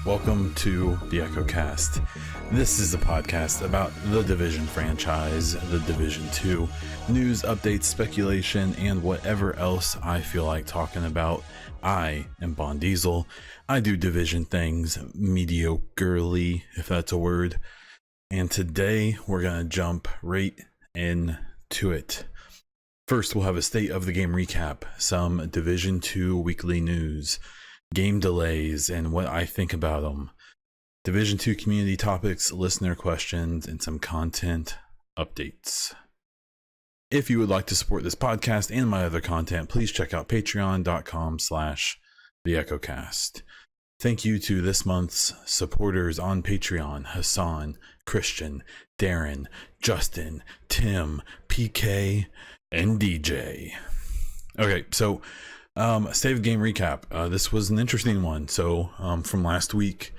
Welcome to the EchoCast. This is a podcast about the Division franchise, the Division 2, news, updates, speculation, and whatever else I feel like talking about. I am Bon Diesel. I do Division things mediocrely, if that's a word. And today we're going to jump right into it. First, we'll have a state of the game recap, some Division 2 weekly news, game delays, and what I think about them, Division 2 community topics, listener questions, and some content updates. If you would like to support this podcast and my other content, please check out patreon.com/theechocast. Thank you to this month's supporters on Patreon: Hassan, Christian, Darren, Justin, Tim, PK, and DJ. Okay, so state of game recap. This was an interesting one. So from last week,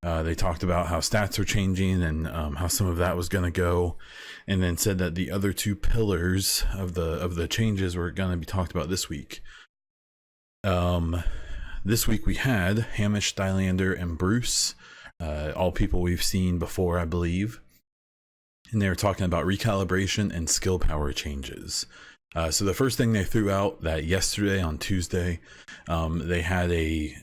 they talked about how stats are changing and how some of that was going to go, and then said that the other two pillars of the changes were going to be talked about this week. This week we had Hamish, Stylander, and Bruce, all people we've seen before, I believe, and they were talking about recalibration and skill power changes. So the first thing they threw out that yesterday on Tuesday, they had a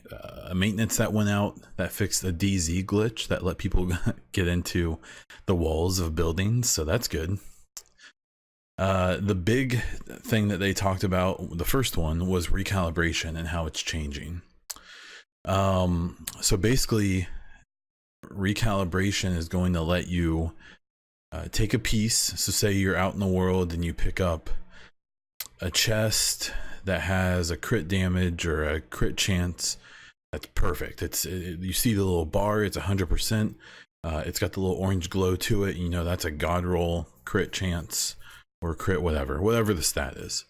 maintenance that went out that fixed a DZ glitch that let people get into the walls of buildings. So that's good. The big thing that they talked about, the first one, was recalibration and how it's changing. So basically, recalibration is going to let you take a piece. So say you're out in the world and you pick up a chest that has a crit damage or a crit chance. That's perfect. You see the little bar, it's 100%. It's got the little orange glow to it. You know, that's a god roll crit chance or crit whatever the stat is.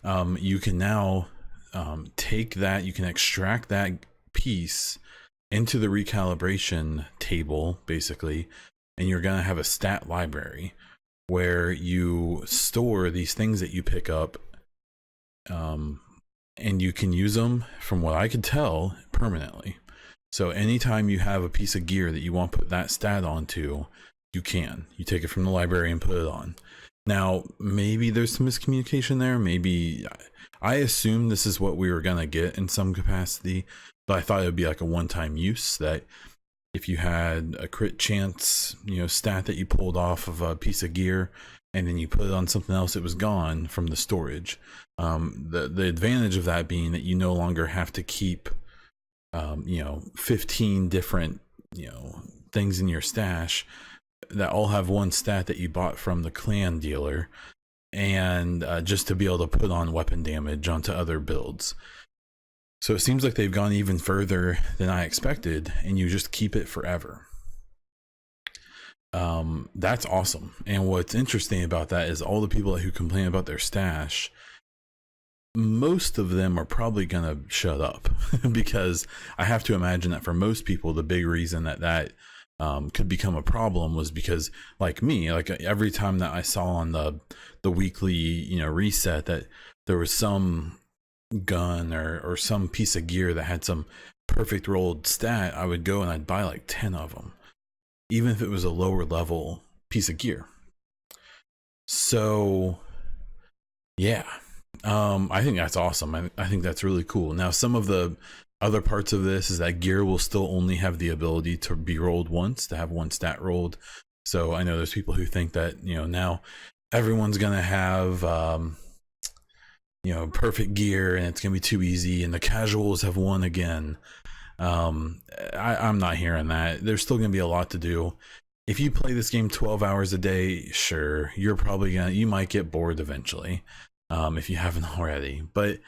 You can now take that, you can extract that piece into the recalibration table, basically, and you're going to have a stat library where you store these things that you pick up, and you can use them, from what I could tell, permanently. So anytime you have a piece of gear that you want to put that stat onto, you take it from the library and put it on. Now, maybe there's some miscommunication there. Maybe I assumed this is what we were going to get in some capacity, but I thought it would be like a one-time use, that if you had a crit chance, stat that you pulled off of a piece of gear and then you put it on something else, it was gone from the storage. The advantage of that being that you no longer have to keep 15 different things in your stash that all have one stat that you bought from the clan dealer, and just to be able to put on weapon damage onto other builds. So it seems like they've gone even further than I expected, and you just keep it forever. That's awesome. And what's interesting about that is all the people who complain about their stash, most of them are probably going to shut up because I have to imagine that for most people, the big reason that could become a problem was because, like me, like every time that I saw on the weekly, reset that there was some gun or some piece of gear that had some perfect rolled stat, I would go and I'd buy like 10 of them, even if it was a lower level piece of gear. So yeah, I think that's awesome. I think that's really cool. Now, some of the other parts of this is that gear will still only have the ability to be rolled once, to have one stat rolled. So I know there's people who think that, now everyone's gonna have perfect gear and it's gonna be too easy and the casuals have won again. I'm not hearing that. There's still gonna be a lot to do. If you play this game 12 hours a day, sure, you might get bored eventually, if you haven't already. But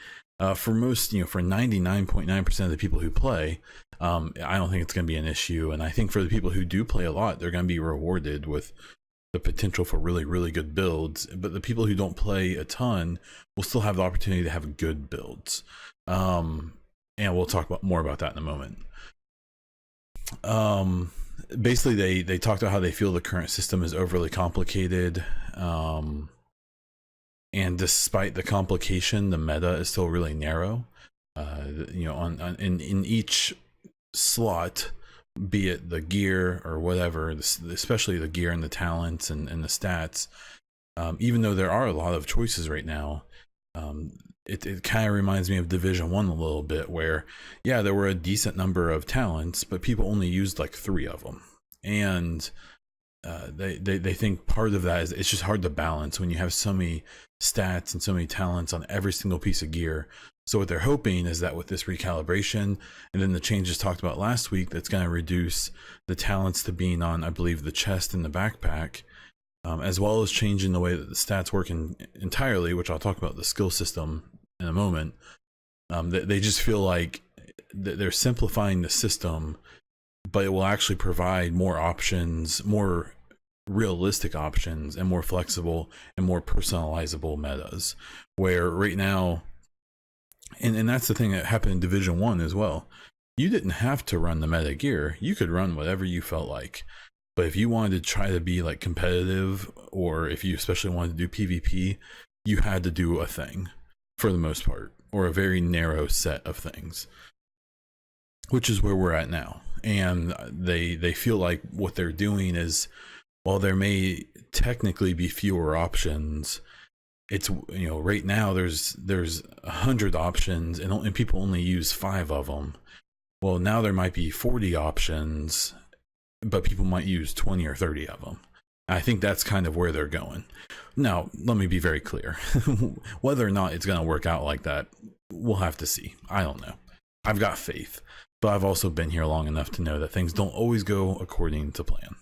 for most, for 99.9% of the people who play, I don't think it's gonna be an issue. And I think for the people who do play a lot, they're gonna be rewarded with the potential for really, really good builds. But the people who don't play a ton will still have the opportunity to have good builds. And we'll talk more about that in a moment. basically they talked about how they feel the current system is overly complicated, and despite the complication, the meta is still really narrow. You know, in each slot, be it the gear or whatever, especially the gear and the talents and the stats, even though there are a lot of choices right now, it kind of reminds me of Division 1 a little bit, where yeah, there were a decent number of talents, but people only used like 3 of them. And they think part of that is it's just hard to balance when you have so many stats and so many talents on every single piece of gear. So what they're hoping is that with this recalibration and then the changes talked about last week, that's going to reduce the talents to being on, I believe, the chest and the backpack, as well as changing the way that the stats work entirely, which I'll talk about the skill system in a moment. They just feel like they're simplifying the system, but it will actually provide more options, more realistic options, and more flexible and more personalizable metas. Where right now, and that's the thing that happened in Division 1 as well, you didn't have to run the meta gear. You could run whatever you felt like. But if you wanted to try to be like competitive, or if you especially wanted to do PvP, you had to do a thing for the most part, or a very narrow set of things, which is where we're at now. And they feel like what they're doing is, while there may technically be fewer options, it's, you know, right now there's 100 options and people only use 5 of them. Well, now there might be 40 options, but people might use 20 or 30 of them. I think that's kind of where they're going. Now, let me be very clear. Whether or not it's going to work out like that, we'll have to see. I don't know. I've got faith, but I've also been here long enough to know that things don't always go according to plan.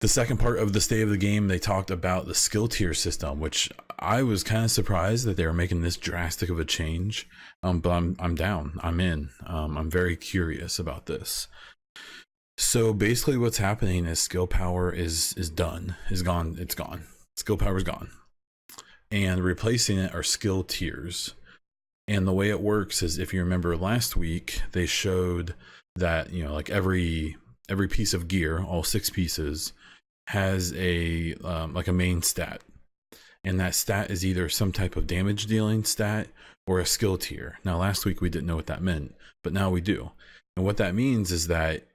The second part of the state of the game, they talked about the skill tier system, which I was kind of surprised that they were making this drastic of a change. But I'm down. I'm in. I'm very curious about this. So basically what's happening is skill power is done, is gone. It's gone. Skill power is gone. And replacing it are skill tiers. And the way it works is, if you remember last week, they showed that, you know, like every piece of gear, all 6 pieces, has a like a main stat, and that stat is either some type of damage dealing stat or a skill tier. Now last week we didn't know what that meant, but now we do. And what that means is that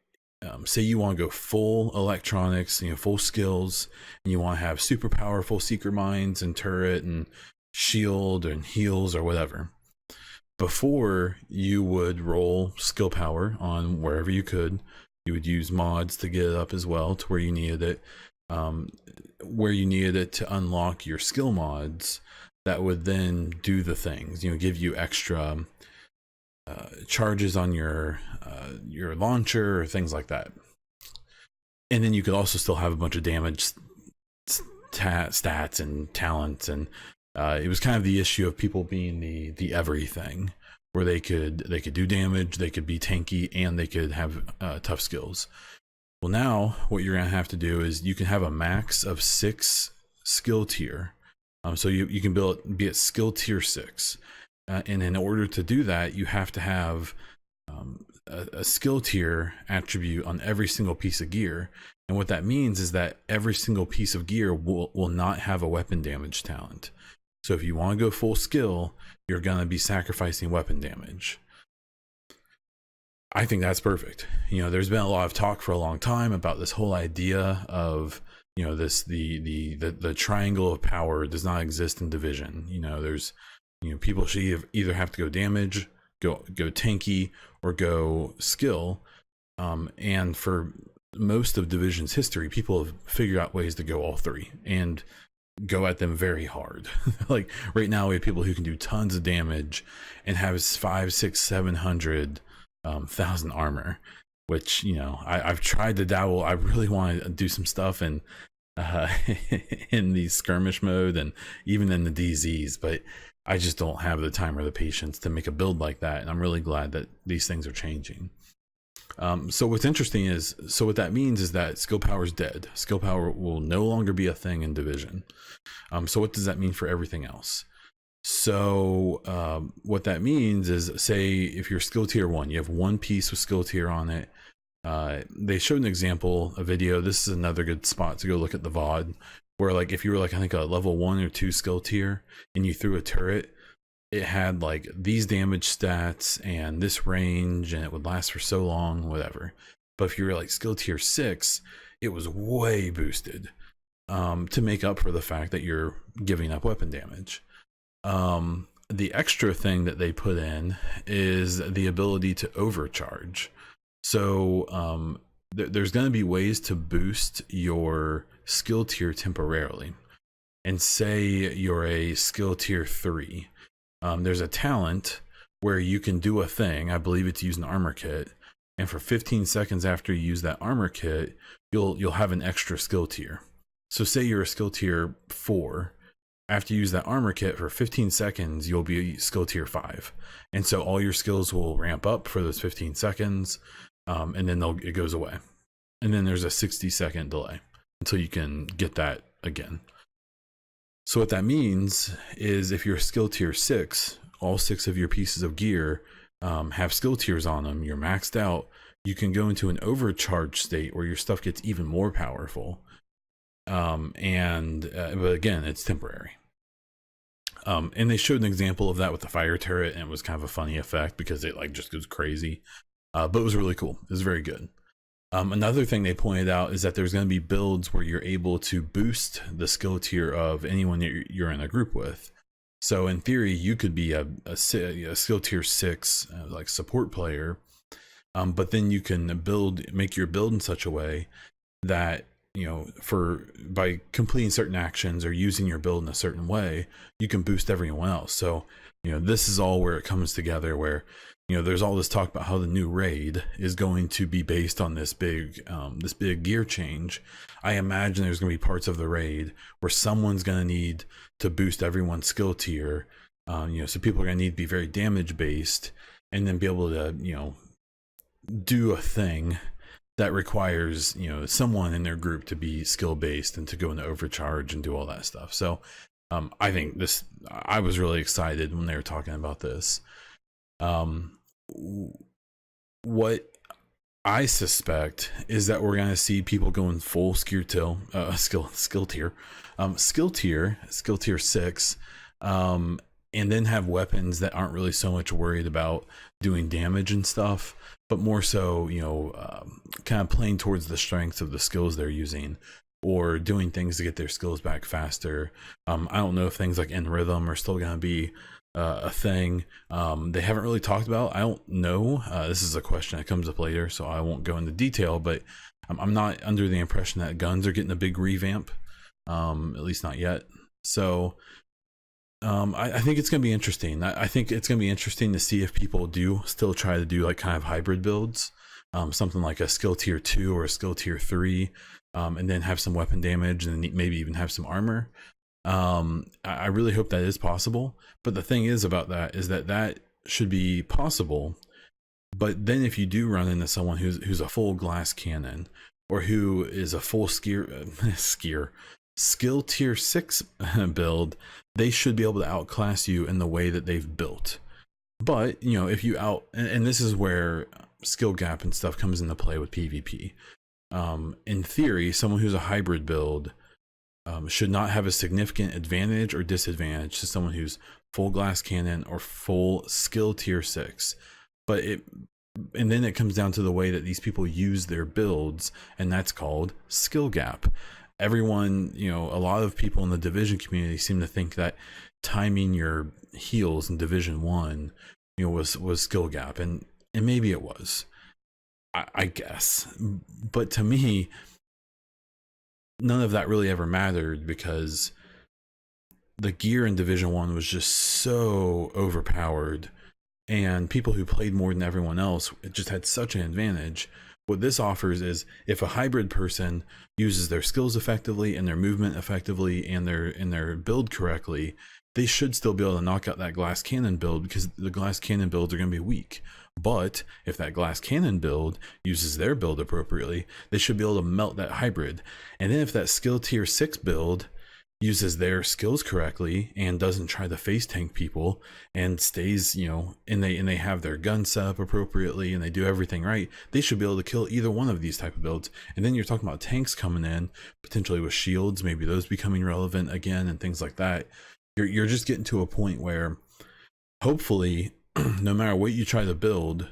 say you want to go full electronics, you know, full skills, and you want to have super powerful seeker mines and turret and shield and heals or whatever. Before, you would roll skill power on wherever you could. You would use mods to get it up as well to where you needed it. Where you needed it to unlock your skill mods that would then do the things, you know, give you extra charges on your launcher or things like that. And then you could also still have a bunch of damage stats and talents, and it was kind of the issue of people being the everything, where they could do damage, they could be tanky, and they could have tough skills. Well, now what you're gonna have to do is you can have a max of 6 skill tier. So you can be at skill tier 6, and in order to do that, you have to have a skill tier attribute on every single piece of gear. And what that means is that every single piece of gear will not have a weapon damage talent. So if you want to go full skill, you're going to be sacrificing weapon damage. I think that's perfect. You know, there's been a lot of talk for a long time about this whole idea of, you know, this the triangle of power does not exist in Division. You know, there's, you know, people should either have to go damage, go tanky, or go skill. And for most of Division's history, people have figured out ways to go all 3 and go at them very hard. Like right now we have people who can do tons of damage and have 500, 600, 700 thousand armor, which, you know, I've tried to dabble. I really want to do some stuff in the skirmish mode and even in the DZs, but I just don't have the time or the patience to make a build like that. And I'm really glad that these things are changing. So what's interesting is, so what that means is that skill power is dead. Skill power will no longer be a thing in Division. So what does that mean for everything else? So what that means is, say if you're skill tier 1, you have 1 piece with skill tier on it, They showed an example, a video. This is another good spot to go look at the VOD, where like if you were like I think a level 1 or 2 skill tier and you threw a turret, it had like these damage stats and this range, and it would last for so long, whatever. But if you were like skill tier 6, it was way boosted to make up for the fact that you're giving up weapon damage. The extra thing that they put in is the ability to overcharge. So there's going to be ways to boost your skill tier temporarily. And say you're a skill tier 3. There's a talent where you can do a thing, I believe it's use an armor kit, and for 15 seconds after you use that armor kit, you'll have an extra skill tier. So say you're a skill tier 4. After you use that armor kit for 15 seconds, you'll be skill tier 5. And so all your skills will ramp up for those 15 seconds, and then it goes away. And then there's a 60-second delay until you can get that again. So what that means is if you're skill tier 6, all 6 of your pieces of gear have skill tiers on them, you're maxed out, you can go into an overcharge state where your stuff gets even more powerful. But again, it's temporary. And they showed an example of that with the fire turret, and it was kind of a funny effect because it like just goes crazy. But it was really cool. It was very good. Another thing they pointed out is that there's going to be builds where you're able to boost the skill tier of anyone that you're in a group with. So in theory, you could be a skill tier 6 like support player, but then you can make your build in such a way that, you know, by completing certain actions or using your build in a certain way, you can boost everyone else. So, you know, this is all where it comes together, where, you know, there's all this talk about how the new raid is going to be based on this big gear change. I imagine there's going to be parts of the raid where someone's going to need to boost everyone's skill tier. You know, so people are going to need to be very damage based, and then be able to, you know, do a thing that requires, you know, someone in their group to be skill based and to go into overcharge and do all that stuff. So I think I was really excited when they were talking about this. What I suspect is that we're going to see people going full skill tier 6, and then have weapons that aren't really so much worried about doing damage and stuff, but more so, you know, kind of playing towards the strengths of the skills they're using, or doing things to get their skills back faster. I don't know if things like in rhythm are still going to be a thing. They haven't really talked about. I don't know. This is a question that comes up later, so I won't go into detail, but I'm not under the impression that guns are getting a big revamp, at least not yet. So I think it's going to be interesting. I think it's going to be interesting to see if people do still try to do like kind of hybrid builds, something like a skill tier 2 or a skill tier 3, and then have some weapon damage and maybe even have some armor. I really hope that is possible. But the thing is about that is that should be possible. But then if you do run into someone who's a full glass cannon, or who is a full skill tier 6 build, they should be able to outclass you in the way that they've built. But, you know, if you and this is where skill gap and stuff comes into play with PvP. In theory, someone who's a hybrid build should not have a significant advantage or disadvantage to someone who's full glass cannon or full skill tier 6. And then it comes down to the way that these people use their builds, and that's called skill gap. Everyone, you know, a lot of people in the Division community seem to think that timing your heals in Division 1, you know, was skill gap, and maybe it was, I guess. But to me, none of that really ever mattered, because the gear in Division 1 was just so overpowered, and people who played more than everyone else, it just had such an advantage. What this offers is, if a hybrid person uses their skills effectively and their movement effectively and their build correctly, they should still be able to knock out that glass cannon build, because the glass cannon builds are going to be weak. But if that glass cannon build uses their build appropriately, they should be able to melt that hybrid. And then if that skill tier 6 build uses their skills correctly and doesn't try to face tank people and stays, and they have their gun set up appropriately and they do everything right, they should be able to kill either one of these type of builds. And then you're talking about tanks coming in potentially with shields, maybe those becoming relevant again and things like that. You're just getting to a point where hopefully no matter what you try to build,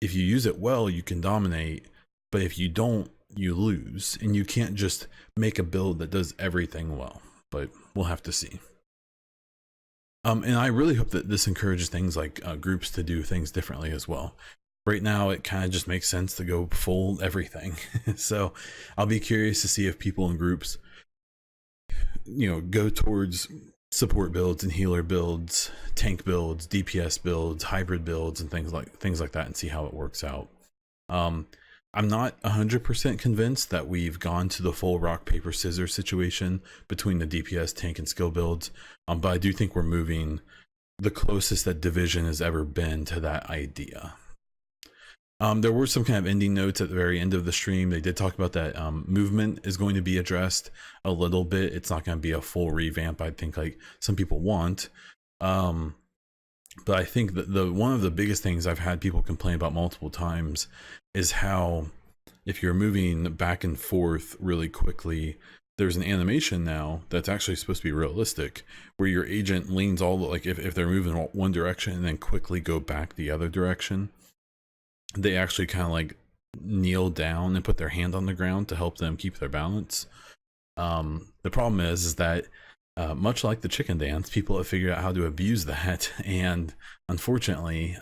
if you use it well, you can dominate, but if you don't, you lose, and you can't just make a build that does everything well. But we'll have to see. And I really hope that this encourages things like groups to do things differently as well. Right now, it kind of just makes sense to go full everything. So I'll be curious to see if people in groups, go towards support builds and healer builds, tank builds, DPS builds, hybrid builds, and things like that, and see how it works out. I'm not 100% convinced that we've gone to the full rock paper scissors situation between the DPS, tank, and skill builds, but I do think we're moving the closest that Division has ever been to that idea. There were some kind of ending notes at the very end of the stream. They did talk about that movement is going to be addressed a little bit. It's not going to be a full revamp, I think, like some people want. But I think that one of the biggest things I've had people complain about multiple times is how if you're moving back and forth really quickly, there's an animation now that's actually supposed to be realistic where your agent leans like if they're moving one direction and then quickly go back the other direction, they actually kind of like kneel down and put their hand on the ground to help them keep their balance. The problem is that much like the chicken dance, people have figured out how to abuse that, and unfortunately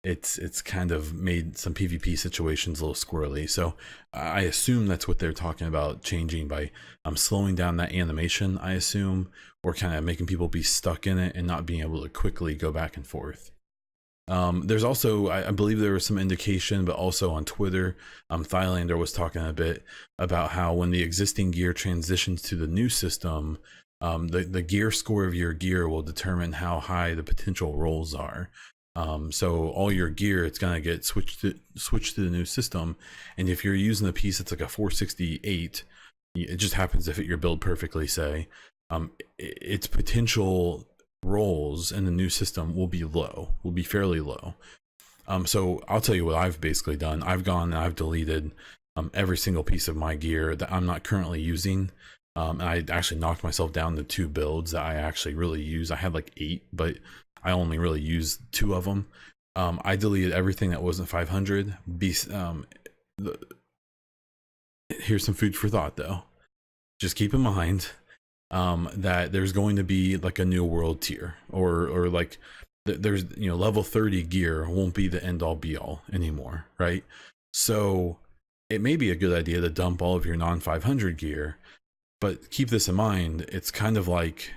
it's kind of made some PvP situations a little squirrely. So I assume that's what they're talking about changing by slowing down that animation, I assume, or kind of making people be stuck in it and not being able to quickly go back and forth. There's also, I believe there was some indication, but also on Twitter, Thylander was talking a bit about how when the existing gear transitions to the new system, the gear score of your gear will determine how high the potential rolls are. So all your gear, it's gonna get switched to the new system, and if you're using a piece that's like a 468, it just happens to fit your build perfectly, say, its potential rolls in the new system will be fairly low. So I'll tell you what I've basically done. I've gone and I've deleted every single piece of my gear that I'm not currently using. And I actually knocked myself down to 2 builds that I actually really use. I had like 8, but I only really used 2 of them. I deleted everything that wasn't 500. Here's some food for thought though. Just keep in mind that there's going to be like a new world tier, or like there's level 30 gear won't be the end all be all anymore, right? So it may be a good idea to dump all of your non 500 gear, but keep this in mind. It's kind of like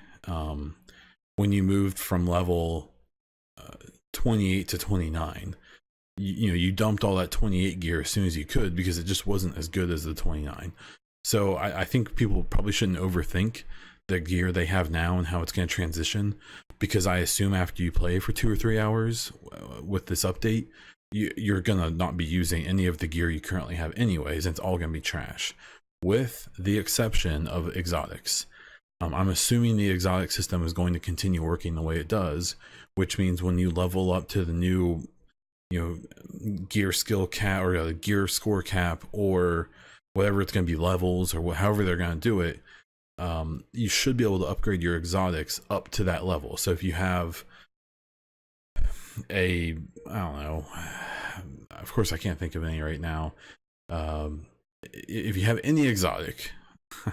when you moved from level 28 to 29, you dumped all that 28 gear as soon as you could because it just wasn't as good as the 29. So I think people probably shouldn't overthink the gear they have now and how it's going to transition, because I assume after you play for 2 or 3 hours with this update, you're going to not be using any of the gear you currently have anyways, and it's all going to be trash, with the exception of exotics. I'm assuming the exotic system is going to continue working the way it does, which means when you level up to the new gear skill cap or a gear score cap, or whatever it's going to be, levels, or however they're going to do it, you should be able to upgrade your exotics up to that level. So if you have I don't know, of course I can't think of any right now, if you have any exotic,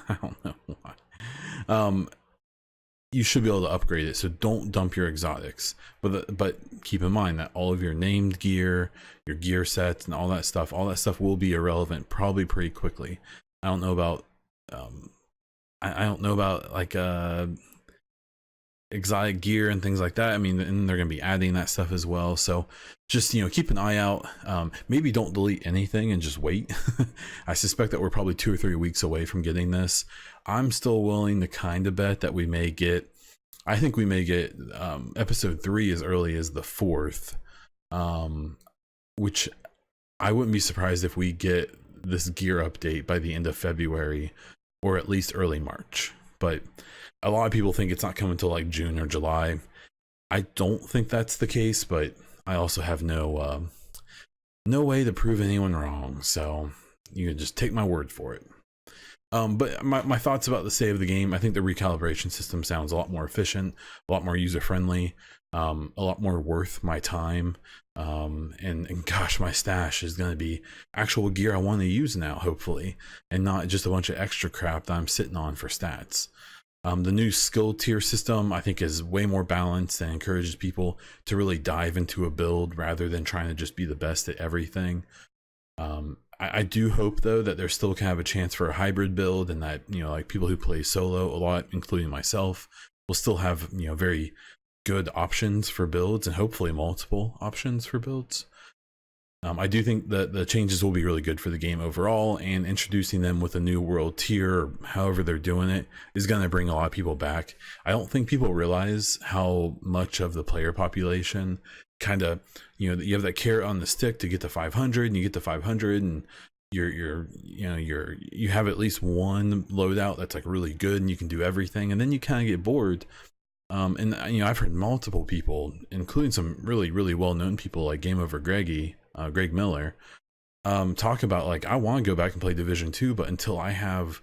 I don't know why, you should be able to upgrade it. So don't dump your exotics, but keep in mind that all of your named gear, your gear sets, and all that stuff will be irrelevant probably pretty quickly. I don't know about I don't know about like exotic gear and things like that. I mean, and they're going to be adding that stuff as well. So just keep an eye out. Maybe don't delete anything and just wait. I suspect that we're probably 2 or 3 weeks away from getting this. I'm still willing to kind of bet that we may get, I think we may get episode 3 as early as the 4th, which I wouldn't be surprised if we get this gear update by the end of February or at least early March. but a lot of people think it's not coming until like June or July. I don't think that's the case, but I also have no way to prove anyone wrong, so you can just take my word for it. But my thoughts about the state of the game, I think the recalibration system sounds a lot more efficient, a lot more user-friendly, a lot more worth my time. And gosh, my stash is going to be actual gear I want to use now, hopefully, and not just a bunch of extra crap that I'm sitting on for stats. The new skill tier system, I think, is way more balanced and encourages people to really dive into a build rather than trying to just be the best at everything. I do hope, though, that there's still kind of a chance for a hybrid build, and that, you know, like people who play solo a lot, including myself, will still have, you know, very good options for builds, and hopefully multiple options for builds. I do think that the changes will be really good for the game overall, and introducing them with a new world tier, or however they're doing it, is going to bring a lot of people back. I don't think people realize how much of the player population kind of, you know, you have that carrot on the stick to get to 500, and you get to 500, and you have at least one loadout that's like really good, and you can do everything, and then you kind of get bored. And you know, I've heard multiple people, including some really, really well-known people like Game Over Greg Miller, talk about, like, I want to go back and play Division 2, but until I have,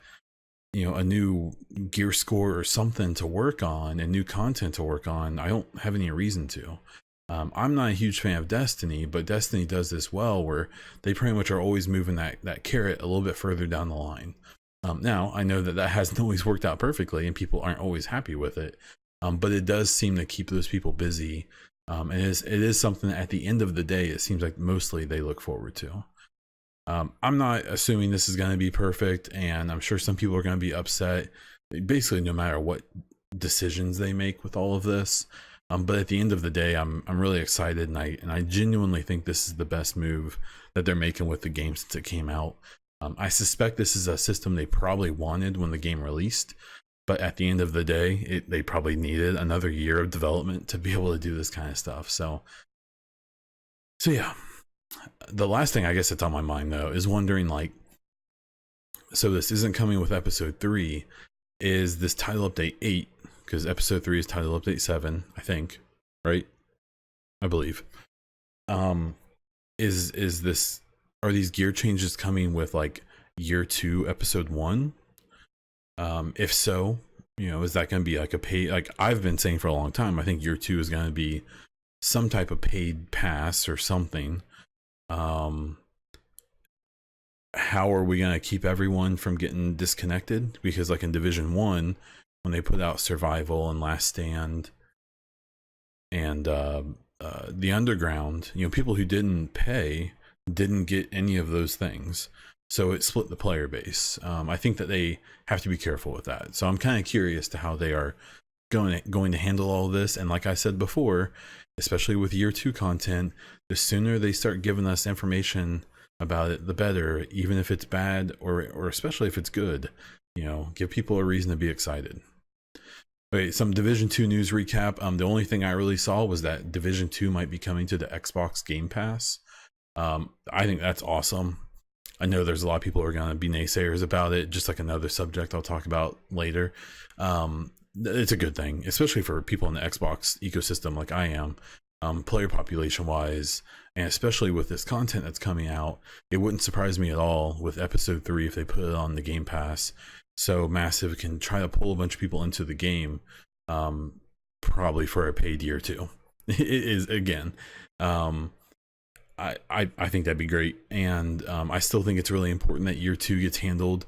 you know, a new gear score or something to work on and new content to work on, I don't have any reason to. I'm not a huge fan of Destiny, but Destiny does this well, where they pretty much are always moving that carrot a little bit further down the line. Now, I know that hasn't always worked out perfectly, and people aren't always happy with it. But it does seem to keep those people busy. And it is something that at the end of the day, it seems like mostly they look forward to. I'm not assuming this is going to be perfect, and I'm sure some people are going to be upset, basically no matter what decisions they make with all of this. But at the end of the day, I'm really excited, and I genuinely think this is the best move that they're making with the game since it came out. I suspect this is a system they probably wanted when the game released, but at the end of the day, they probably needed another year of development to be able to do this kind of stuff. So yeah. The last thing I guess that's on my mind, though, is wondering, like, so this isn't coming with episode 3. Is this title update 8? Because episode 3 is title update 7, I think, right? I believe. Is this, are these gear changes coming with like year 2, episode 1? If so, you know, is that going to be like a paid, like I've been saying for a long time, I think year 2 is going to be some type of paid pass or something. How are we going to keep everyone from getting disconnected? Because like in Division 1, when they put out Survival and Last Stand and the Underground, you know, people who didn't pay didn't get any of those things. So it split the player base. I think that they have to be careful with that. So I'm kind of curious to how they are going to handle all this. And like I said before, especially with year 2 content, the sooner they start giving us information about it, the better, even if it's bad or especially if it's good. You know, give people a reason to be excited. Okay, some Division 2 news recap. The only thing I really saw was that Division 2 might be coming to the Xbox Game Pass. I think that's awesome. I know there's a lot of people who are going to be naysayers about it, just like another subject I'll talk about later. It's a good thing, especially for people in the Xbox ecosystem like I am, player population wise, and especially with this content that's coming out. It wouldn't surprise me at all with episode 3 if they put it on the Game Pass, so Massive can try to pull a bunch of people into the game, probably for a paid year 2. It is, again, I think that'd be great, and I still think it's really important that year 2 gets handled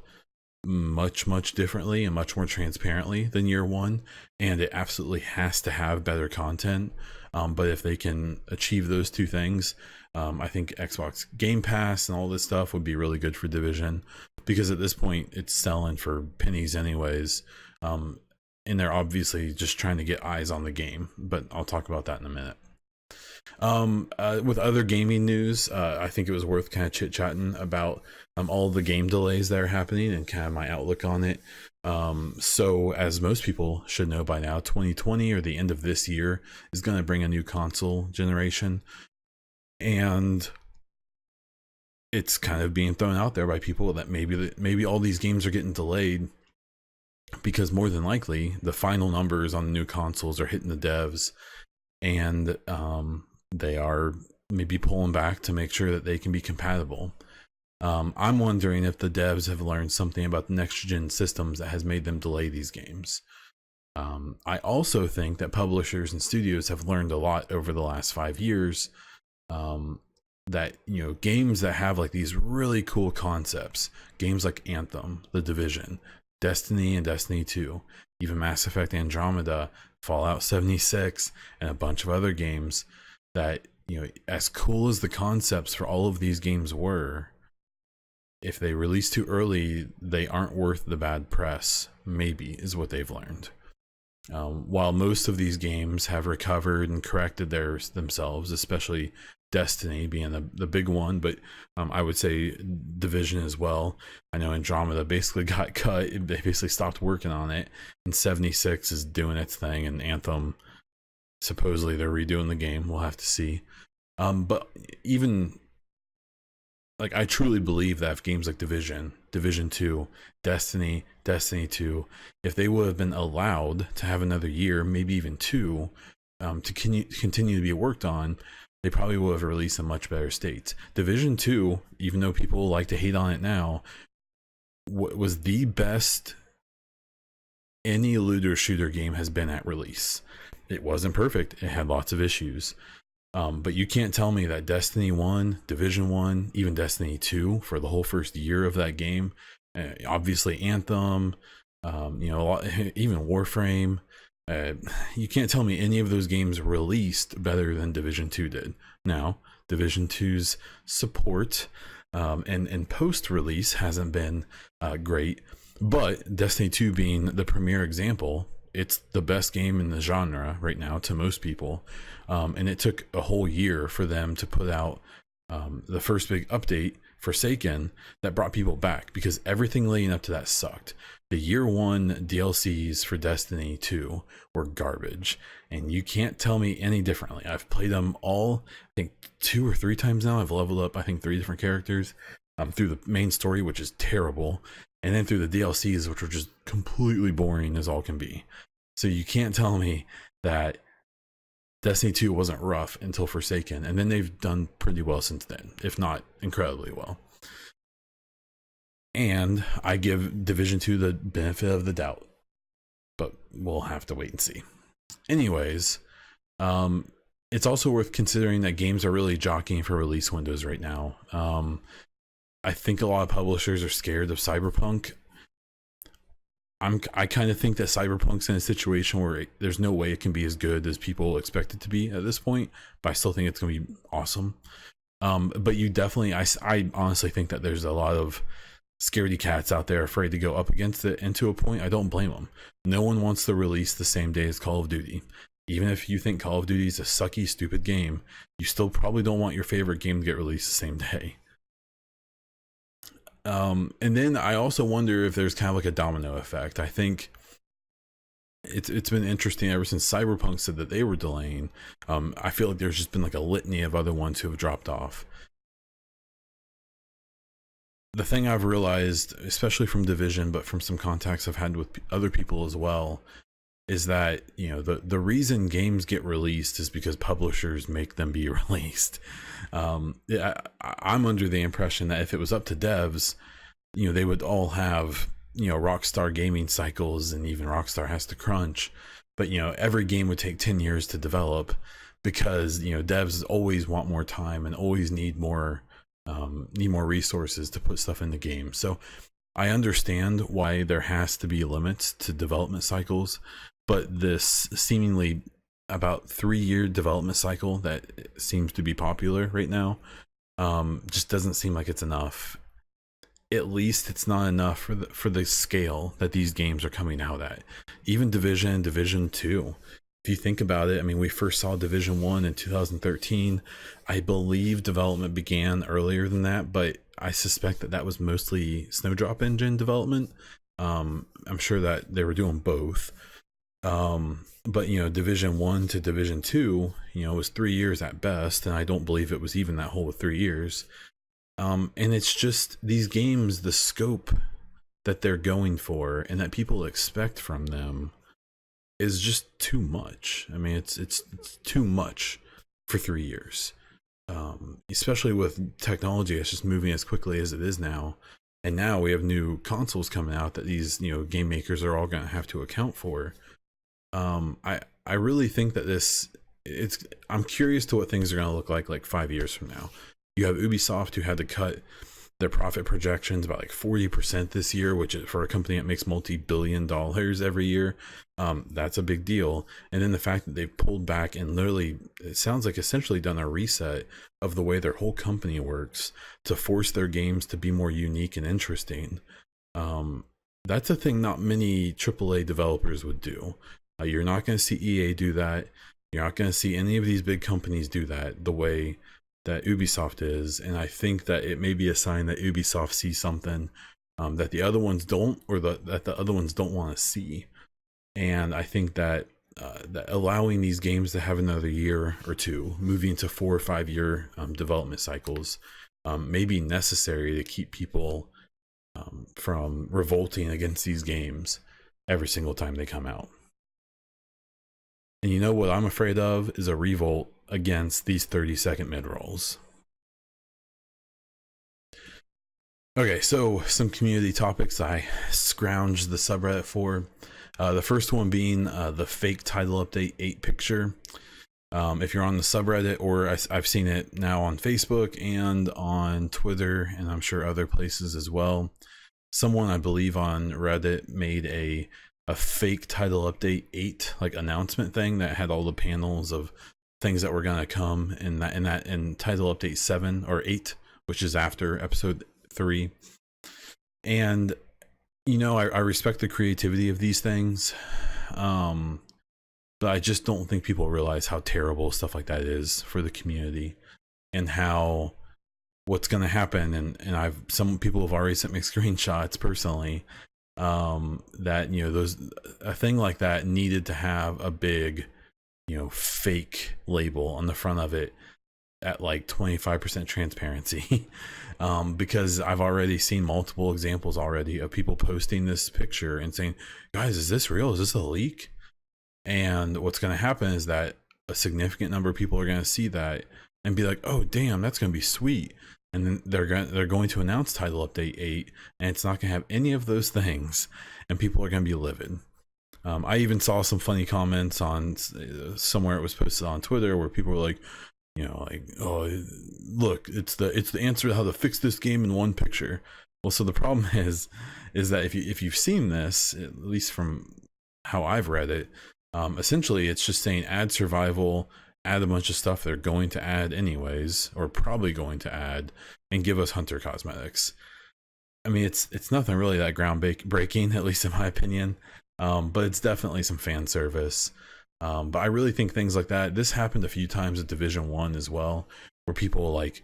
much differently and much more transparently than year 1, and it absolutely has to have better content. But if they can achieve those two things, I think Xbox Game Pass and all this stuff would be really good for Division, because at this point it's selling for pennies anyways, and they're obviously just trying to get eyes on the game, but I'll talk about that in a minute. With other gaming news, I think it was worth kind of chit-chatting about all the game delays that are happening and kind of my outlook on it. So as most people should know by now, 2020 or the end of this year is going to bring a new console generation, and it's kind of being thrown out there by people that maybe all these games are getting delayed because more than likely the final numbers on the new consoles are hitting the devs, and they are maybe pulling back to make sure that they can be compatible. I'm wondering if the devs have learned something about the next gen systems that has made them delay these games. I also think that publishers and studios have learned a lot over the last 5 years, that, you know, games that have like these really cool concepts, games like Anthem, The Division, Destiny and Destiny 2, even Mass Effect Andromeda, Fallout 76, and a bunch of other games that, you know, as cool as the concepts for all of these games were, if they release too early, they aren't worth the bad press, maybe, is what they've learned. While most of these games have recovered and corrected themselves, especially Destiny being the big one, but I would say Division as well. I know Andromeda basically got cut. They basically stopped working on it, and 76 is doing its thing, and Anthem, supposedly they're redoing the game. We'll have to see. But even, like, I truly believe that if games like Division 2, Destiny 2, if they would have been allowed to have another year, maybe even two, to continue to be worked on, they probably would have released in much better states. Division 2, even though people like to hate on it now, was the best any looter shooter game has been at release. It wasn't perfect. It had lots of issues. But you can't tell me that Destiny 1, Division 1, even Destiny 2 for the whole first year of that game, obviously Anthem, you know, even Warframe, you can't tell me any of those games released better than Division 2 did. Now, Division 2's support and post-release hasn't been great, but Destiny 2 being the premier example, it's the best game in the genre right now to most people. And it took a whole year for them to put out the first big update, Forsaken, that brought people back, because everything leading up to that sucked. The year one DLCs for Destiny 2 were garbage, and you can't tell me any differently. I've played them all, I think 2 or 3 times now. I've leveled up, I think, 3 different characters through the main story, which is terrible, and then through the DLCs, which were just completely boring as all can be. So you can't tell me that Destiny 2 wasn't rough until Forsaken, and then they've done pretty well since then, if not incredibly well. And I give Division 2 the benefit of the doubt, but we'll have to wait and see. Anyways, it's also worth considering that games are really jockeying for release windows right now. I think a lot of publishers are scared of Cyberpunk. I kind of think that Cyberpunk's in a situation where there's no way it can be as good as people expect it to be at this point, but I still think it's going to be awesome. But you definitely, I honestly think that there's a lot of scaredy cats out there afraid to go up against it, and to a point, I don't blame them. No one wants to release the same day as Call of Duty. Even if you think Call of Duty is a sucky, stupid game, you still probably don't want your favorite game to get released the same day. And then I also wonder if there's kind of like a domino effect. I think it's been interesting ever since Cyberpunk said that they were delaying. I feel like there's just been like a litany of other ones who have dropped off. The thing I've realized, especially from Division, but from some contacts I've had with other people as well, is that, you know, the reason games get released is because publishers make them be released. I'm under the impression that if it was up to devs, you know, they would all have, you know, Rockstar gaming cycles, and even Rockstar has to crunch. But, you know, every game would take 10 years to develop, because, you know, devs always want more time and always need more resources to put stuff in the game. So I understand why there has to be limits to development cycles, but this seemingly about 3-year development cycle that seems to be popular right now just doesn't seem like it's enough. At least it's not enough for the scale that these games are coming out at. Even Division 2, if you think about it, I mean, we first saw Division 1 in 2013. I believe development began earlier than that, but I suspect that was mostly Snowdrop engine development. I'm sure that they were doing both. But, you know, Division 1 to Division 2, you know, was 3 years at best, and I don't believe it was even that whole 3 years. And it's just these games, the scope that they're going for and that people expect from them is just too much. I mean, it's too much for 3 years, especially with technology that's just moving as quickly as it is now. And now we have new consoles coming out that these game makers are all going to have to account for. I really think that I'm curious to what things are going to look like 5 years from now. You have Ubisoft, who had to cut their profit projections about like 40% this year, which for a company that makes multi-billion dollars every year, that's a big deal. And then the fact that they've pulled back and literally, it sounds like essentially done a reset of the way their whole company works to force their games to be more unique and interesting. That's a thing not many AAA developers would do. You're not going to see EA do that. You're not going to see any of these big companies do that the way that Ubisoft is. And I think that it may be a sign that Ubisoft sees something that the other ones don't, or that the other ones don't want to see. And I think that that allowing these games to have another year or two, moving to 4 or 5 year development cycles, may be necessary to keep people from revolting against these games every single time they come out. And you know what I'm afraid of is a revolt against these 30-second mid-rolls. Okay, so some community topics I scrounged the subreddit for. The first one being the fake title update 8 picture. If you're on the subreddit, or I've seen it now on Facebook and on Twitter, and I'm sure other places as well. Someone, I believe on Reddit, made a fake title update 8 like announcement thing that had all the panels of things that were gonna come in title update 7 or 8, which is after episode 3. And I respect the creativity of these things, but I just don't think people realize how terrible stuff like that is for the community, and how what's going to happen. And some people have already sent me screenshots personally, that a thing like that needed to have a big fake label on the front of it at like 25% transparency. Because I've already seen multiple examples already of people posting this picture and saying, guys, is this real? Is this a leak? And what's going to happen is that a significant number of people are going to see that and be like, oh damn, that's going to be sweet. And then they're going to announce title update 8, and it's not going to have any of those things, and people are going to be livid. I even saw some funny comments on somewhere it was posted on Twitter where people were like, oh, look, it's the answer to how to fix this game in one picture. Well, so the problem is that if you've seen this, at least from how I've read it, essentially it's just saying add survival, add a bunch of stuff they're going to add anyways, or probably going to add, and give us hunter cosmetics. I mean, it's nothing really that groundbreaking, at least in my opinion, but it's definitely some fan service. But I really think things like that, this happened a few times at Division 1 as well, where people like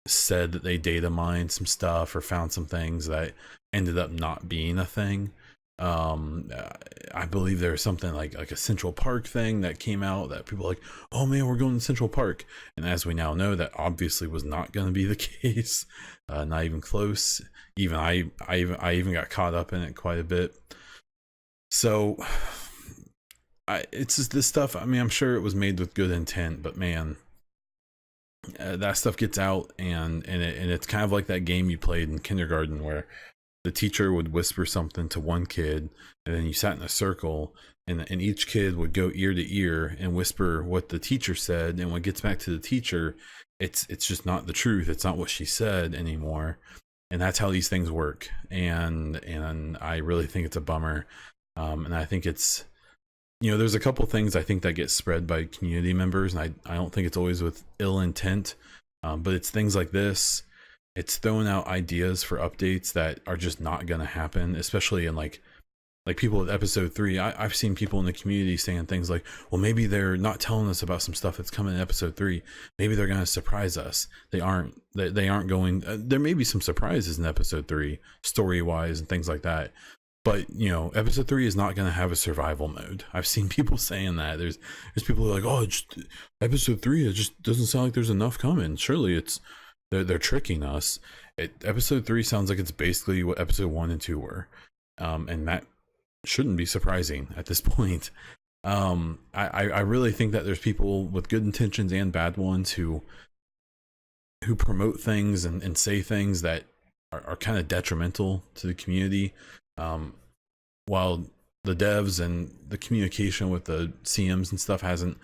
said that they data mined some stuff or found some things that ended up not being a thing. I believe there was something like a Central Park thing that came out that people were like, oh man, we're going to Central Park. And as we now know, that obviously was not going to be the case. Not even close. Even I even got caught up in it quite a bit. So it's just this stuff. I mean, I'm sure it was made with good intent, but man, that stuff gets out, and it's kind of like that game you played in kindergarten where the teacher would whisper something to one kid, and then you sat in a circle, and each kid would go ear to ear and whisper what the teacher said. And when it gets back to the teacher, it's just not the truth. It's not what she said anymore. And that's how these things work. And I really think it's a bummer. And I think it's, there's a couple things I think that get spread by community members, and I don't think it's always with ill intent, but it's things like this. It's throwing out ideas for updates that are just not going to happen, especially in like people with episode 3. I've seen people in the community saying things like, well, maybe they're not telling us about some stuff that's coming in episode 3. Maybe they're going to surprise us. They aren't going, there may be some surprises in episode 3 story wise and things like that. But episode 3 is not going to have a survival mode. I've seen people saying that. There's people who are like, oh, episode 3, it just doesn't sound like there's enough coming. Surely they're tricking us. Episode 3 sounds like it's basically what episode 1 and 2 were, and that shouldn't be surprising at this point. I really think that there's people with good intentions and bad ones who promote things and say things that are kind of detrimental to the community, while the devs and the communication with the CMs and stuff hasn't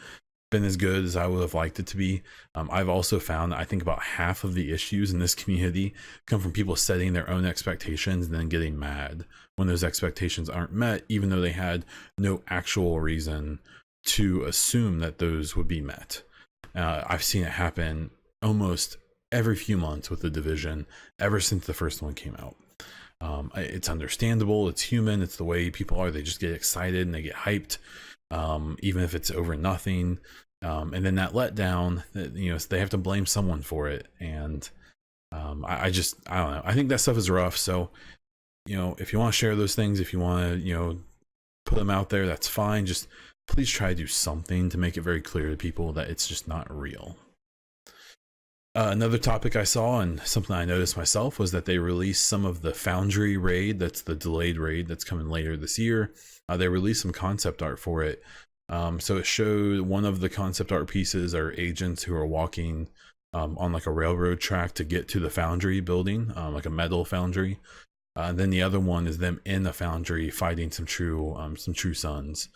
been as good as I would have liked it to be. I've also found that I think about half of the issues in this community come from people setting their own expectations and then getting mad when those expectations aren't met, even though they had no actual reason to assume that those would be met. I've seen it happen almost every few months with the Division ever since the first one came out. It's understandable, it's human, it's the way people are. They just get excited and they get hyped, even if it's over nothing, and then that letdown, they have to blame someone for it. And I don't know, I think that stuff is rough. So if you want to share those things, if you want to put them out there, that's fine. Just please try to do something to make it very clear to people that it's just not real. Another topic I saw and something I noticed myself was that they released some of the Foundry raid. That's the delayed raid that's coming later this year. They released some concept art for it. So it showed one of the concept art pieces are agents who are walking on like a railroad track to get to the Foundry building, like a metal foundry. Then the other one is them in the foundry fighting some true sons.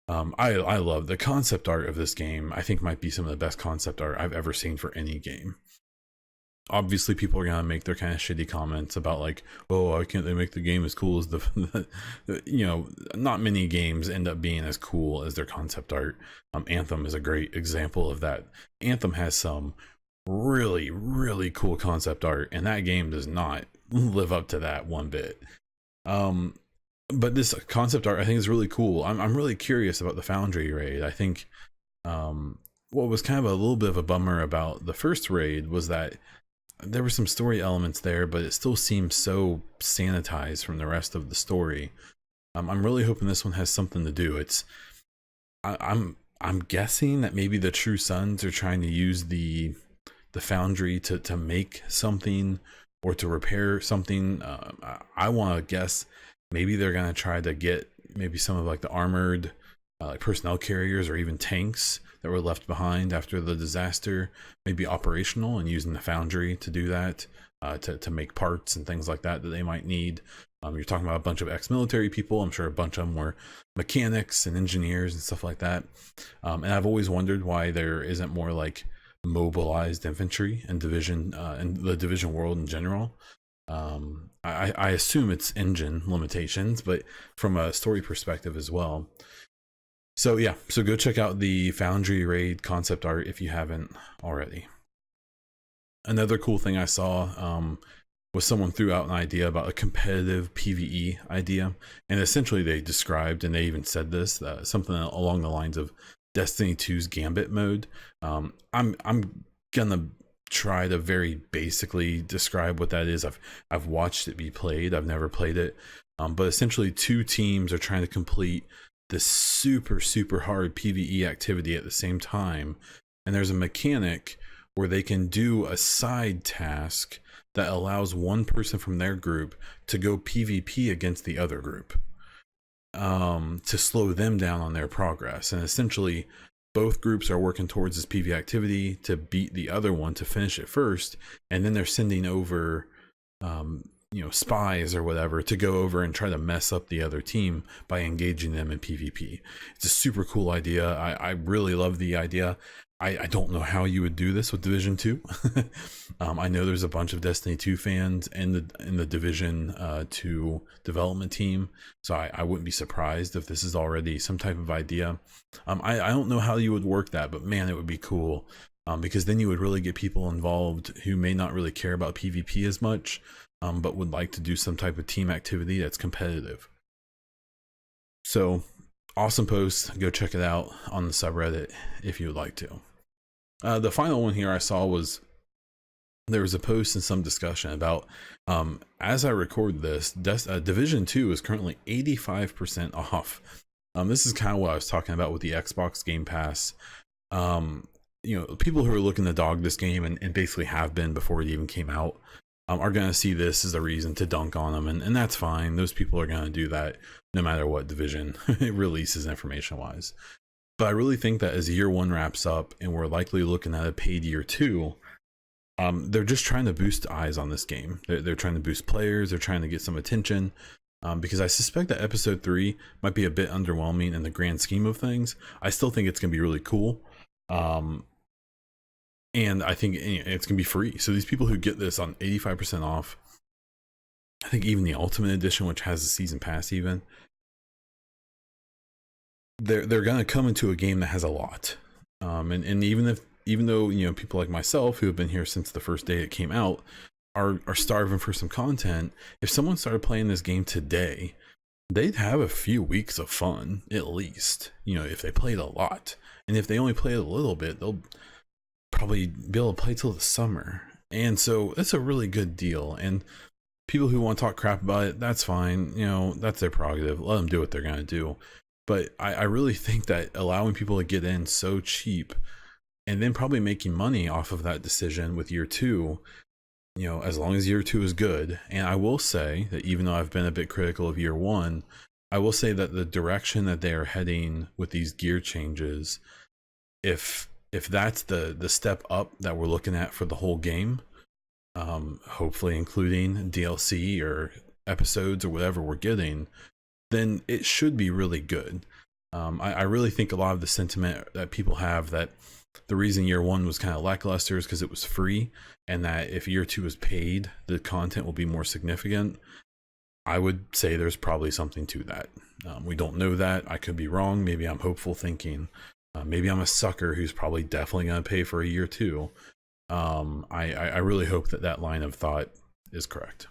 I love the concept art of this game. I think might be some of the best concept art I've ever seen for any game. Obviously people are gonna make their kind of shitty comments about like, oh, why can't they make the game as cool as not many games end up being as cool as their concept art. Anthem is a great example of that. Anthem has some really, really cool concept art, and that game does not live up to that one bit. But this concept art I think is really cool. I'm really curious about the Foundry raid. I think what was kind of a little bit of a bummer about the first raid was that there were some story elements there, but it still seems so sanitized from the rest of the story. I'm really hoping this one has something to do. I'm guessing that maybe the True Sons are trying to use the Foundry to make something or to repair something. I want to guess maybe they're going to try to get maybe some of like the armored like personnel carriers or even tanks that were left behind after the disaster, maybe operational, and using the Foundry to do that, to make parts and things like that they might need. You're talking about a bunch of ex-military people. I'm sure a bunch of them were mechanics and engineers and stuff like that. And I've always wondered why there isn't more like mobilized infantry and division in the Division world in general. I assume it's engine limitations, but from a story perspective as well. So yeah, so go check out the Foundry raid concept art if you haven't already. Another cool thing I saw was someone threw out an idea about a competitive PvE idea, and essentially they described, and they even said this, something along the lines of Destiny 2's Gambit mode. I'm gonna try to very basically describe what that is. I've watched it be played. I've never played it, but essentially two teams are trying to complete this super hard PvE activity at the same time, and there's a mechanic where they can do a side task that allows one person from their group to go PvP against the other group, to slow them down on their progress. And essentially both groups are working towards this PvE activity to beat the other one to finish it first, and then they're sending over spies or whatever to go over and try to mess up the other team by engaging them in PvP. It's a super cool idea. I really love the idea. I don't know how you would do this with Division 2. I know there's a bunch of Destiny 2 fans in the Division 2 development team, so I wouldn't be surprised if this is already some type of idea. I don't know how you would work that, but man, it would be cool, because then you would really get people involved who may not really care about PvP as much, but would like to do some type of team activity that's competitive. So awesome post. Go check it out on the subreddit if you would like to. The final one here I saw was there was a post and some discussion about, as I record this, Division 2 is currently 85% off. This is kind of what I was talking about with the Xbox Game Pass. people who are looking to dog this game and basically have been before it even came out, are going to see this as a reason to dunk on them, and that's fine. Those people are going to do that no matter what division it releases information wise. But I really think that as year one wraps up and we're likely looking at a paid year two, they're just trying to boost eyes on this game. They're trying to boost players. They're trying to get some attention, because I suspect that episode 3 might be a bit underwhelming in the grand scheme of things. I still think it's going to be really cool. And I think it's going to be free. So these people who get this on 85% off, I think even the Ultimate Edition, which has a season pass even, they're going to come into a game that has a lot. And even though people like myself who have been here since the first day it came out are starving for some content, if someone started playing this game today, they'd have a few weeks of fun at least. If they played a lot, and if they only played a little bit, they'll probably be able to play till the summer. And so that's a really good deal. And people who want to talk crap about it, that's fine. That's their prerogative. Let them do what they're going to do. But I really think that allowing people to get in so cheap and then probably making money off of that decision with year two, as long as year two is good. And I will say that even though I've been a bit critical of year one, I will say that the direction that they are heading with these gear changes, if that's the step up that we're looking at for the whole game, hopefully including DLC or episodes or whatever we're getting, then it should be really good. I really think a lot of the sentiment that people have that the reason year one was kind of lackluster is because it was free, and that if year two is paid, the content will be more significant. I would say there's probably something to that. We don't know that. I could be wrong. Maybe I'm hopeful thinking. Maybe I'm a sucker who's probably definitely going to pay for a year two. I really hope that line of thought is correct.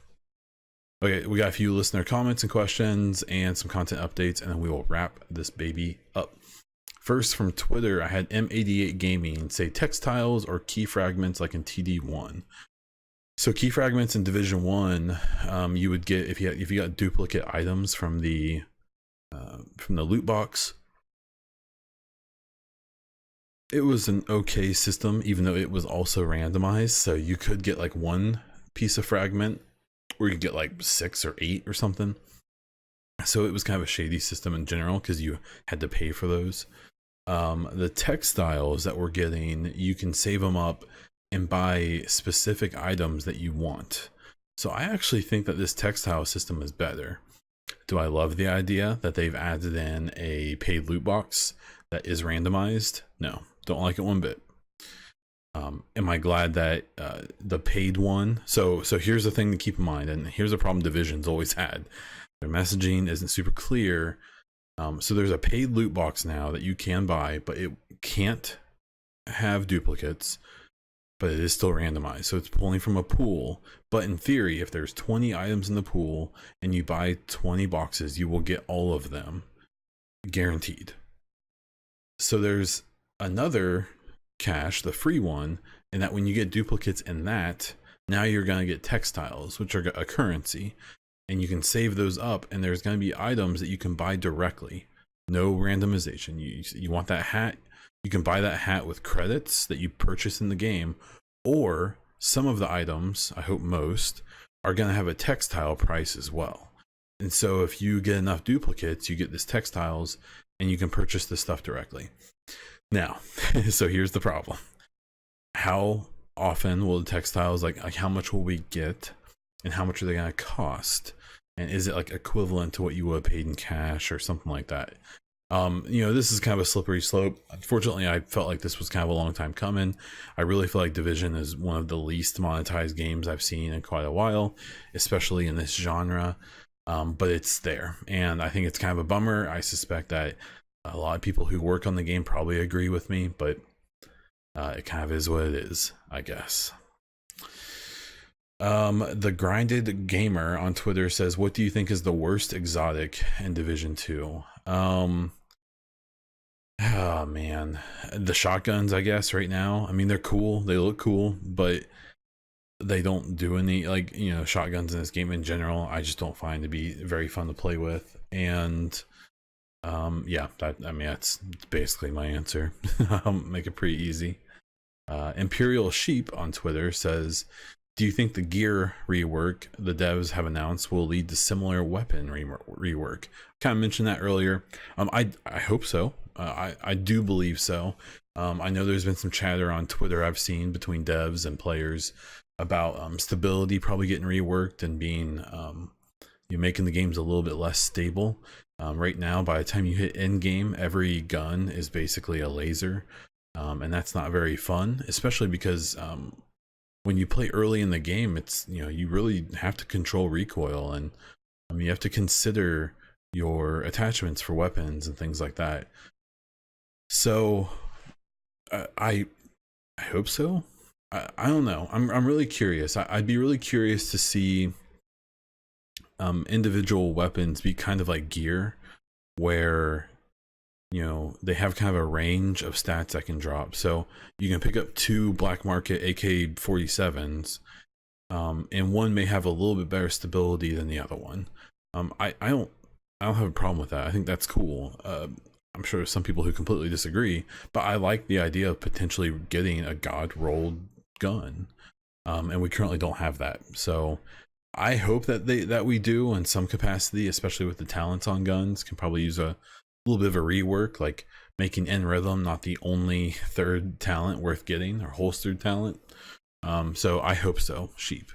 Okay, we got a few listener comments and questions and some content updates, and then we will wrap this baby up. First, from Twitter, I had M88 Gaming say textiles or key fragments like in TD1. So key fragments in Division 1, you would get if you got duplicate items from the loot box. It was an okay system, even though it was also randomized. So you could get like one piece of fragment, or you could get like 6 or 8 or something. So it was kind of a shady system in general because you had to pay for those. The textiles that we're getting, you can save them up and buy specific items that you want. So I actually think that this textile system is better. Do I love the idea that they've added in a paid loot box that is randomized? No, don't like it one bit. Am I glad that the paid one? So here's the thing to keep in mind, and here's a problem Division's always had. Their messaging isn't super clear. So there's a paid loot box now that you can buy, but it can't have duplicates, but it is still randomized. So it's pulling from a pool. But in theory, if there's 20 items in the pool and you buy 20 boxes, you will get all of them guaranteed. So there's another cache, the free one, and that when you get duplicates in that, now you're going to get textiles, which are a currency, and you can save those up, and there's going to be items that you can buy directly. No randomization. You want that hat, you can buy that hat with credits that you purchase in the game, or some of the items, I hope most, are going to have a textile price as well. And so if you get enough duplicates, you get this textiles and you can purchase this stuff directly. Now, so here's the problem. How often will the textiles, like how much will we get, and how much are they going to cost? And is it like equivalent to what you would have paid in cash or something like that? This is kind of a slippery slope. Unfortunately, I felt like this was kind of a long time coming. I really feel like Division is one of the least monetized games I've seen in quite a while, especially in this genre. But it's there, and I think it's kind of a bummer. I suspect that a lot of people who work on the game probably agree with me, but it kind of is what it is, I guess. The Grinded Gamer on Twitter says, what do you think is the worst exotic in Division 2? Oh man, the shotguns, I guess, right now. I mean, they're cool, they look cool, but they don't do any, shotguns in this game in general, I just don't find to be very fun to play with. And that's basically my answer. I'll make it pretty easy. Imperial Sheep on Twitter says, do you think the gear rework the devs have announced will lead to similar weapon rework? Kind of mentioned that earlier. I hope so. I do believe so. I know there's been some chatter on Twitter I've seen between devs and players about stability probably getting reworked and being you're making the games a little bit less stable. Right now, by the time you hit end game, every gun is basically a laser, and that's not very fun, especially because when you play early in the game, it's, you know, you really have to control recoil, and you have to consider your attachments for weapons and things like that. So I hope so. I don't know. I'm really curious. I'd be really curious to see individual weapons be kind of like gear, where, you know, they have kind of a range of stats that can drop. So you can pick up 2 black market AK-47s, and one may have a little bit better stability than the other one. I don't have a problem with that. I think that's cool. I'm sure there's some people who completely disagree, but I like the idea of potentially getting a god rolled gun, and we currently don't have that. So I hope that we do in some capacity, especially with the talents on guns. Can probably use a little bit of a rework, like making N rhythm not the only third talent worth getting, or holstered talent. So I hope so. Sheep.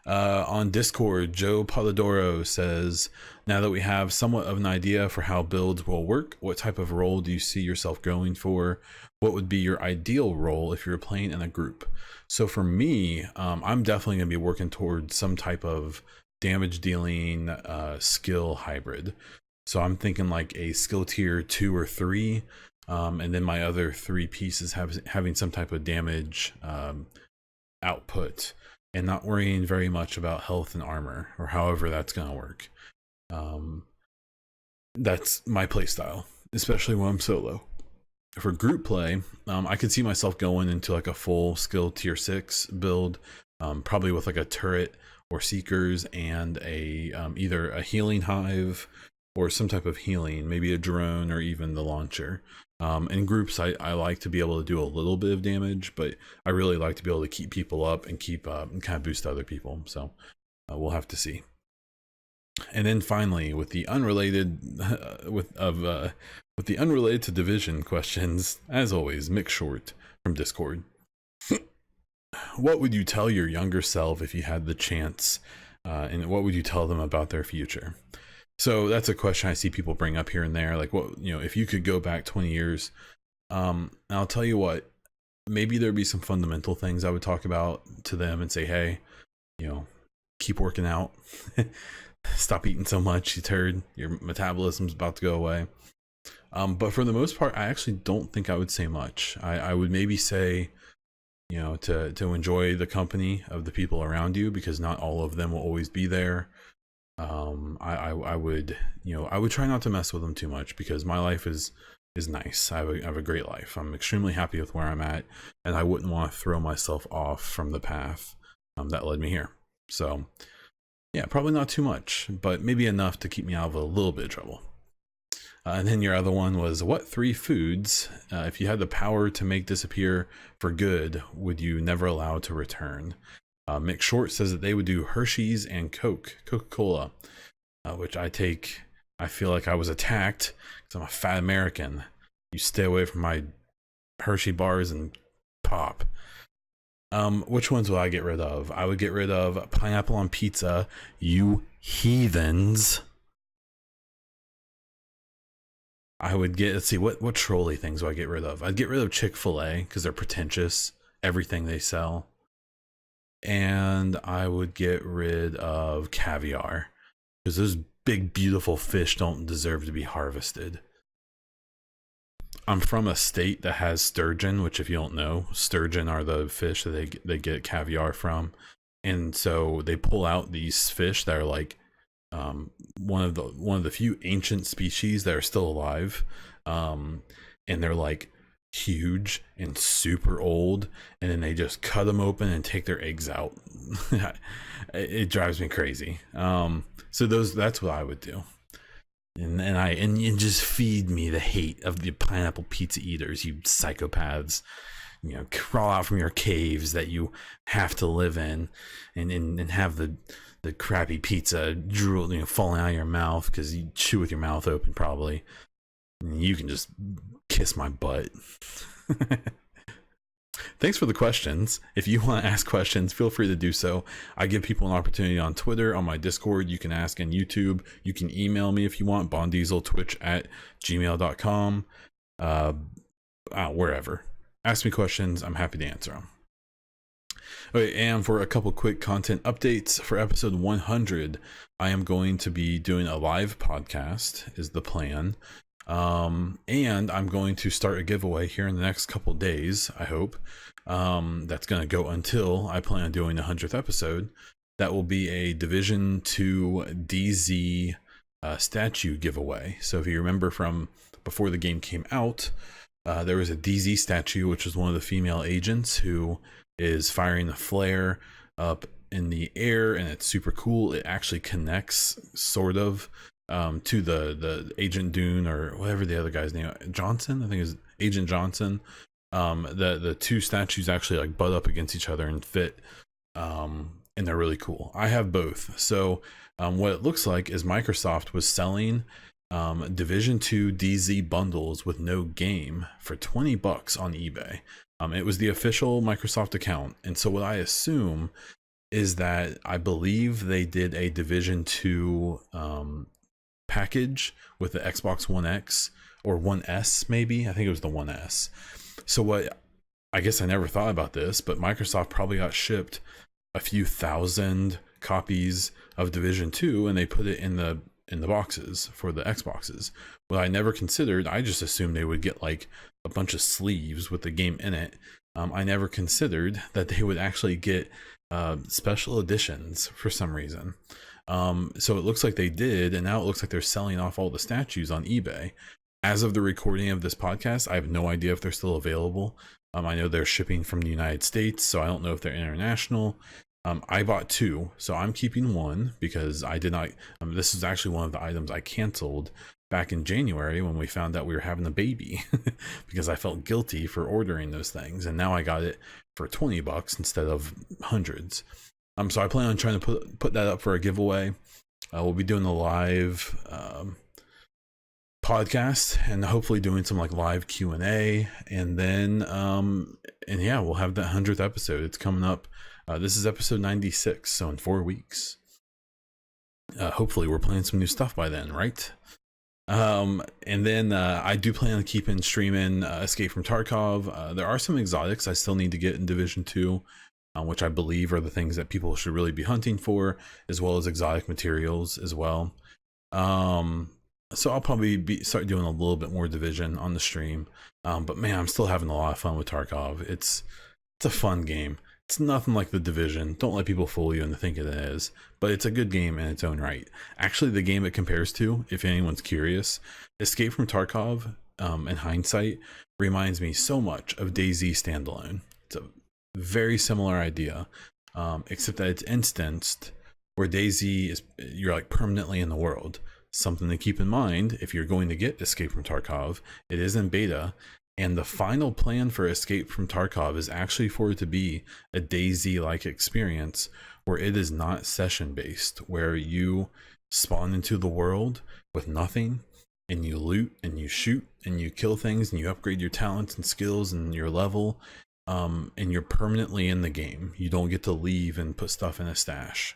On Discord, Joe Polidoro says, now that we have somewhat of an idea for how builds will work, what type of role do you see yourself going for? What would be your ideal role if you were playing in a group? So for me, I'm definitely going to be working towards some type of damage dealing skill hybrid. So I'm thinking like a skill tier 2 or 3, and then my other 3 pieces having some type of damage output, and not worrying very much about health and armor, or however that's going to work. That's my play style, especially when I'm solo. For group play, I could see myself going into like a full skill tier 6 build, probably with like a turret or seekers and a either a healing hive or some type of healing, maybe a drone or even the launcher. In groups, I like to be able to do a little bit of damage, but I really like to be able to keep people up and keep and kind of boost other people. So we'll have to see. And then finally, with the unrelated with the unrelated to Division questions, as always, Mick Short from Discord. What would you tell your younger self if you had the chance, and what would you tell them about their future? So that's a question I see people bring up here and there, like, what, you know, if you could go back 20 years, I'll tell you what, maybe there'd be some fundamental things I would talk about to them and say, hey, you know, keep working out. Stop eating so much, you turd. Your metabolism's about to go away. But for the most part, I actually don't think I would say much. I would maybe say, you know, to enjoy the company of the people around you, because not all of them will always be there. I would, you know, I would try not to mess with them too much, because my life is nice. I have a great life. I'm extremely happy with where I'm at, and I wouldn't want to throw myself off from the path that led me here. So yeah, probably not too much, but maybe enough to keep me out of a little bit of trouble. And then your other one was, what 3 foods, if you had the power to make disappear for good, would you never allow to return? Mick Short says that they would do Hershey's and Coca-Cola, which I feel like I was attacked because I'm a fat American. You stay away from my Hershey bars and pop. Which ones would I get rid of? I would get rid of pineapple on pizza, you heathens. I would get, let's see, what trolley things do I get rid of? I'd get rid of Chick-fil-A because they're pretentious, everything they sell. And I would get rid of caviar, because those big beautiful fish don't deserve to be harvested. I'm from a state that has sturgeon, which, if you don't know, sturgeon are the fish that they get caviar from. And so they pull out these fish that are like one of the few ancient species that are still alive, and they're like huge and super old, and then they just cut them open and take their eggs out. It drives me crazy. So that's what I would do. And just feed me the hate of the pineapple pizza eaters, you psychopaths. crawl out from your caves that you have to live in, and have the crappy pizza drool, falling out of your mouth because you chew with your mouth open probably. And you can just kiss my butt. Thanks for the questions. If you want to ask questions, feel free to do so. I give people an opportunity on Twitter, on my Discord. You can ask on YouTube. You can email me if you want, bonddieseltwitch@gmail.com. Wherever. Ask me questions. I'm happy to answer them. Okay, and for a couple quick content updates for episode 100, I am going to be doing a live podcast, is the plan. And I'm going to start a giveaway here in the next couple days, I hope. That's going to go until I plan on doing the 100th episode. That will be a Division 2 DZ statue giveaway. So if you remember from before the game came out, there was a DZ statue, which was one of the female agents who is firing the flare up in the air, and it's super cool. It actually connects, sort of, to the Agent Dune, or whatever the other guy's name, Johnson, I think is Agent Johnson. The two statues actually like butt up against each other and fit, and they're really cool. I have both. So what it looks like is Microsoft was selling Division 2 DZ bundles with no game for $20 on eBay. It was the official Microsoft account, and so what I assume is that I believe they did a Division 2 package with the Xbox One X or One S, maybe. I think it was the One S. So what, I guess I never thought about this, but Microsoft probably got shipped a few thousand copies of Division 2, and they put it in the boxes for the Xboxes. What I never considered, I just assumed they would get like a bunch of sleeves with the game in it. I never considered that they would actually get special editions for some reason. So it looks like they did, and now it looks like they're selling off all the statues on eBay. As of the recording of this podcast, I have no idea if they're still available. I know they're shipping from the United States, so I don't know if they're international. I bought two, so I'm keeping one because I did not. This is actually one of the items I canceled back in January when we found out we were having a baby because I felt guilty for ordering those things, and now I got it for $20 instead of hundreds. So I plan on trying to put that up for a giveaway. We'll be doing a live podcast and hopefully doing some like live Q&A, and then and yeah, we'll have that 100th episode. It's coming up. This is episode 96, so in 4 weeks. Hopefully we're playing some new stuff by then, right? And then I do plan on keeping streaming Escape from Tarkov. There are some exotics I still need to get in Division 2, which I believe are the things that people should really be hunting for, as well as exotic materials as well. So I'll probably start doing a little bit more Division on the stream. But man, I'm still having a lot of fun with Tarkov. It's a fun game. It's nothing like the Division. Don't let people fool you into thinking it is, but it's a good game in its own right. Actually, the game it compares to, if anyone's curious, Escape from Tarkov, in hindsight, reminds me so much of DayZ Standalone. It's a very similar idea, except that it's instanced, where DayZ is, you're like permanently in the world. Something to keep in mind if you're going to get Escape from Tarkov, it is in beta. And the final plan for Escape from Tarkov is actually for it to be a DayZ-like experience where it is not session-based, where you spawn into the world with nothing, and you loot, and you shoot, and you kill things, and you upgrade your talents and skills and your level, and you're permanently in the game. You don't get to leave and put stuff in a stash.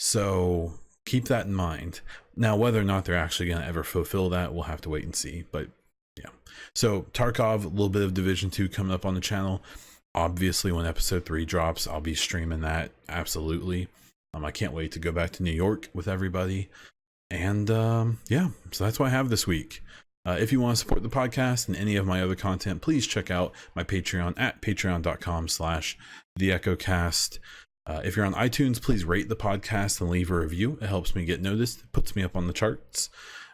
So keep that in mind. Now, whether or not they're actually going to ever fulfill that, we'll have to wait and see, but yeah. So Tarkov, a little bit of Division 2 coming up on the channel. Obviously, when episode 3 drops, I'll be streaming that. Absolutely. I can't wait to go back to New York with everybody. And yeah, so that's what I have this week. If you want to support the podcast and any of my other content, please check out my Patreon at patreon.com/theechocast. If you're on iTunes, please rate the podcast and leave a review. It helps me get noticed. It puts me up on the charts.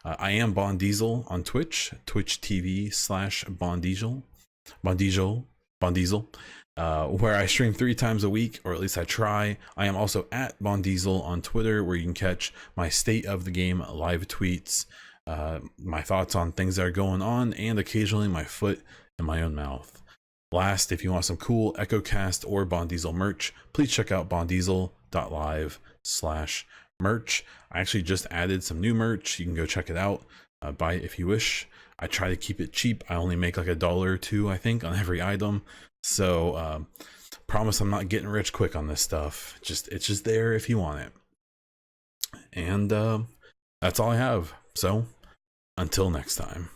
I am Bondiesel on Twitch TV/Bondiesel, where I stream 3 times a week, or at least I try. I am also at Bondiesel on Twitter, where you can catch my state of the game live tweets, my thoughts on things that are going on, and occasionally my foot in my own mouth. Last, if you want some cool EchoCast or Bond Diesel merch, please check out bonddiesel.live/merch. I actually just added some new merch. You can go check it out. Buy it if you wish. I try to keep it cheap. I only make like $1 or $2, I think, on every item. So promise I'm not getting rich quick on this stuff. It's just there if you want it. And that's all I have. So until next time.